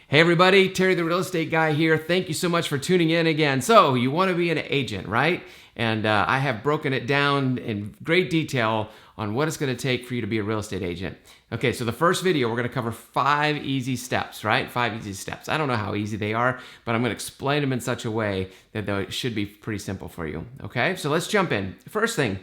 Hey everybody, Terry the Real Estate Guy here. Thank you so much for tuning in again. So you want to be an agent, right? And I have broken it down in great detail on what it's going to take for you to be a real estate agent. Okay, so the first video, we're going to cover 5 easy steps, right? 5 easy steps. I don't know how easy they are, but I'm going to explain them in such a way that they should be pretty simple for you. Okay, so let's jump in. First thing.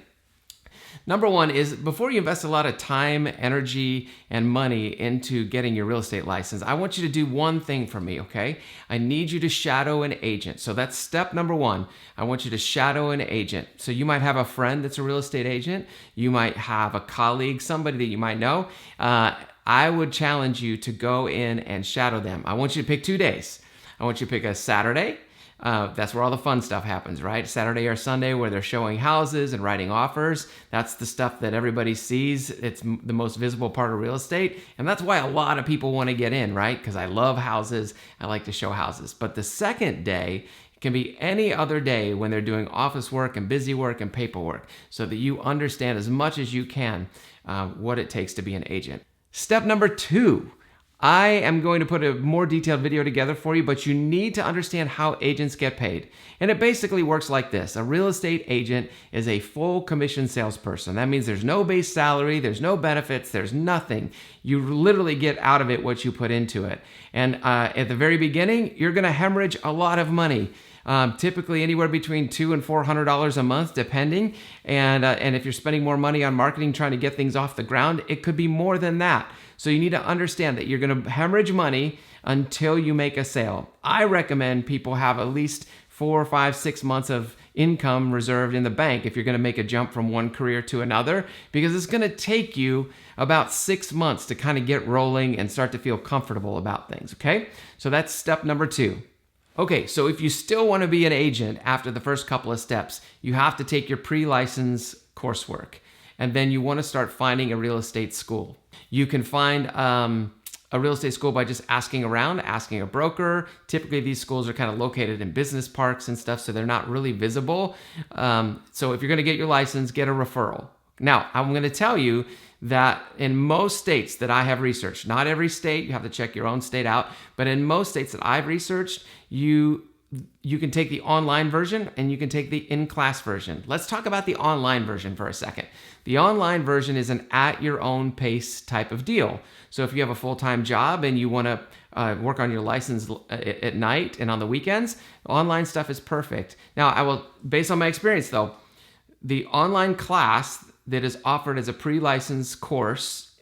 Number one is before you invest a lot of time, energy, and money into getting your real estate license, I want you to do one thing for me, okay? I need you to shadow an agent. So that's step number one. I want you to shadow an agent. So you might have a friend that's a real estate agent. You might have a colleague, somebody that you might know. I would challenge you to go in and shadow them. I want you to pick 2 days. I want you to pick a Saturday. That's where all the fun stuff happens, right? Saturday or Sunday where they're showing houses and writing offers. That's the stuff that everybody sees. It's the most visible part of real estate. And that's why a lot of people want to get in, right? Because I love houses. I like to show houses. But the second day can be any other day when they're doing office work and busy work and paperwork so that you understand as much as you can what it takes to be an agent. Step number 2. I am going to put a more detailed video together for you, but you need to understand how agents get paid. And it basically works like this. A real estate agent is a full commission salesperson. That means there's no base salary, there's no benefits, there's nothing. You literally get out of it what you put into it. And at the very beginning, you're going to hemorrhage a lot of money. Typically anywhere between $200 and $400 a month, depending. And if you're spending more money on marketing, trying to get things off the ground, it could be more than that. So you need to understand that you're going to hemorrhage money until you make a sale. I recommend people have at least 4, 5, 6 months of income reserved in the bank if you're going to make a jump from one career to another, because it's going to take you about 6 months to kind of get rolling and start to feel comfortable about things, okay? So that's step number 2. Okay, so if you still want to be an agent after the first couple of steps, you have to take your pre-license coursework. And then you want to start finding a real estate school. You can find a real estate school by just asking around, asking a broker. Typically, these schools are kind of located in business parks and stuff, so they're not really visible. So if you're going to get your license, get a referral. Now, I'm going to tell you that in most states that I have researched, not every state, you have to check your own state out, but in most states that I've researched, you can take the online version and you can take the in-class version. Let's talk about the online version for a second. The online version is an at-your-own-pace type of deal. So if you have a full-time job and you want to work on your license at night and on the weekends, online stuff is perfect. Now, based on my experience though, the online class that is offered as a pre-license course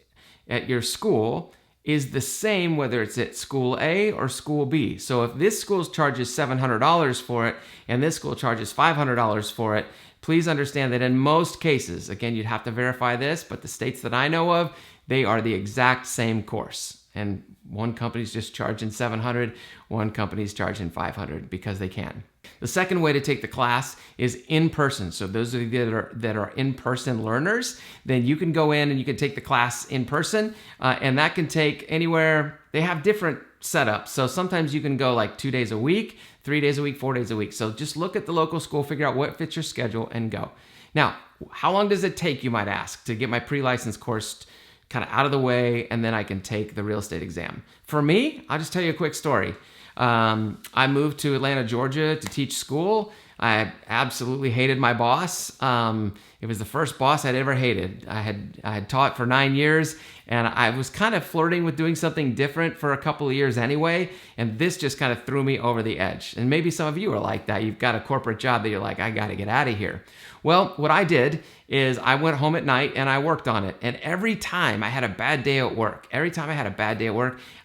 at your school is the same whether it's at school A or school B. So if this school charges $700 for it and this school charges $500 for it, please understand that in most cases, again, you'd have to verify this, but the states that I know of, they are the exact same course. And one company's just charging $700, one company's charging $500 because they can. The second way to take the class is in person. So those of you that are in-person learners, then you can go in and you can take the class in person, and that can take anywhere. They have different setups. So sometimes you can go like 2 days a week, 3 days a week, 4 days a week. So just look at the local school, figure out what fits your schedule, and go. Now, how long does it take, you might ask, to get my pre-license course kind of out of the way, and then I can take the real estate exam? For me, I'll just tell you a quick story. I moved to Atlanta, Georgia to teach school. I absolutely hated my boss. It was the first boss I'd ever hated. I had taught for 9 years, and I was kind of flirting with doing something different for a couple of years anyway, and this just kind of threw me over the edge. And maybe some of you are like that. You've got a corporate job that you're like, I got to get out of here. Well, what I did is I went home at night and I worked on it. And every time I had a bad day at work,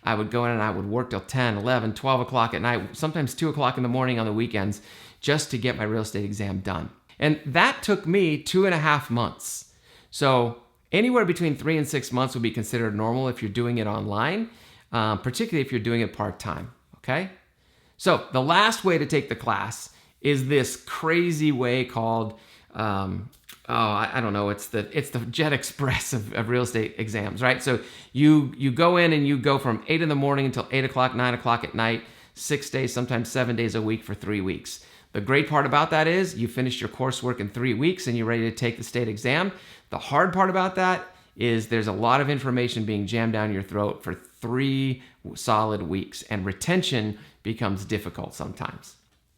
I would go in and I would work till 10, 11, 12 o'clock at night, sometimes 2 o'clock in the morning on the weekends, just to get my real estate exam done. And that took me 2.5 months. So anywhere between 3 and 6 months would be considered normal if you're doing it online, particularly if you're doing it part-time, okay? So the last way to take the class is this crazy way called, I don't know, it's the Jet Express of real estate exams, right? So you go in and you go from 8 in the morning until 8 o'clock, 9 o'clock at night, 6 days, sometimes 7 days a week for 3 weeks. The great part about that is you finish your coursework in 3 weeks and you're ready to take the state exam. The hard part about that is there's a lot of information being jammed down your throat for 3 solid weeks, and retention becomes difficult sometimes.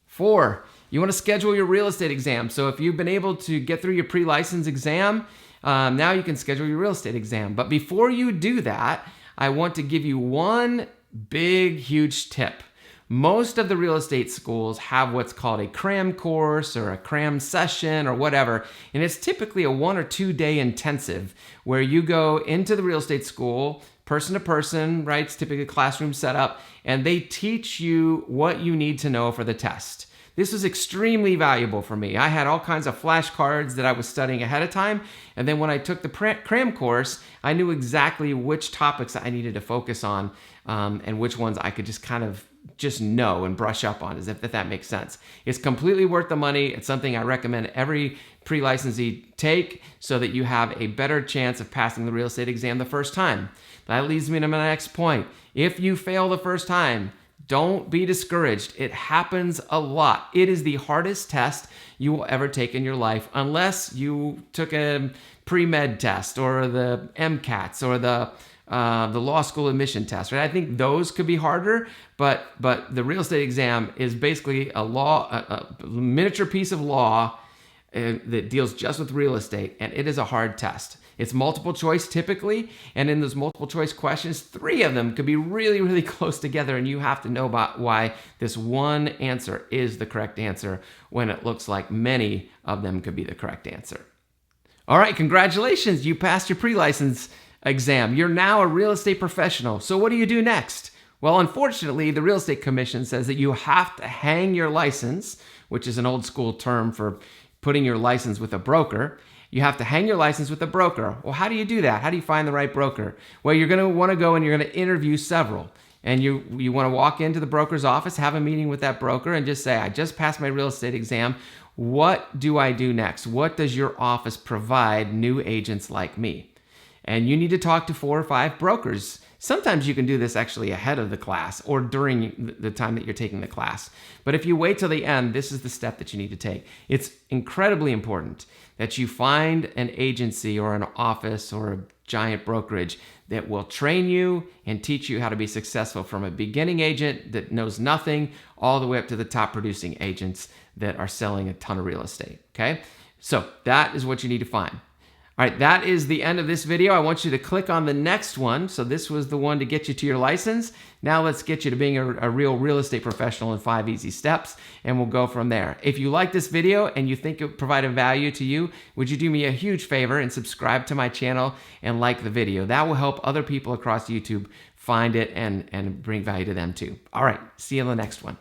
4, you want to schedule your real estate exam. So if you've been able to get through your pre-license exam, now you can schedule your real estate exam. But before you do that, I want to give you one big, huge tip. Most of the real estate schools have what's called a cram course or a cram session or whatever, and it's typically a 1 or 2 day intensive where you go into the real estate school, person to person, right? It's typically a classroom setup, and they teach you what you need to know for the test. This was extremely valuable for me. I had all kinds of flashcards that I was studying ahead of time, and then when I took the cram course, I knew exactly which topics I needed to focus on and which ones I could just kind of just know and brush up on, as if that makes sense. It's completely worth the money. It's something I recommend every pre-licensee take so that you have a better chance of passing the real estate exam the first time. That leads me to my next point. If you fail the first time, don't be discouraged. It happens a lot. It is the hardest test you will ever take in your life, unless you took a pre-med test or the MCATs or the law school admission test, right? I think those could be harder, but the real estate exam is basically a miniature piece of law that deals just with real estate, and it is a hard test. It's multiple choice typically, and in those multiple choice questions, 3 of them could be really, really close together, and you have to know about why this one answer is the correct answer when it looks like many of them could be the correct answer. All right, congratulations, you passed your pre-license exam. You're now a real estate professional. So what do you do next? Well, unfortunately, the Real Estate Commission says that you have to hang your license, which is an old school term for putting your license with a broker. You have to hang your license with a broker. Well, how do you do that? How do you find the right broker? Well, you're going to want to go and you're going to interview several. And you want to walk into the broker's office, have a meeting with that broker, and just say, I just passed my real estate exam. What do I do next? What does your office provide new agents like me? And you need to talk to 4 or 5 brokers. Sometimes you can do this actually ahead of the class or during the time that you're taking the class. But if you wait till the end, this is the step that you need to take. It's incredibly important that you find an agency or an office or a giant brokerage that will train you and teach you how to be successful, from a beginning agent that knows nothing all the way up to the top producing agents that are selling a ton of real estate, okay? So that is what you need to find. All right, that is the end of this video. I want you to click on the next one. So this was the one to get you to your license. Now let's get you to being a real estate professional in 5 easy steps, and we'll go from there. If you like this video and you think it provided value to you, would you do me a huge favor and subscribe to my channel and like the video? That will help other people across YouTube find it and bring value to them too. All right, see you in the next one.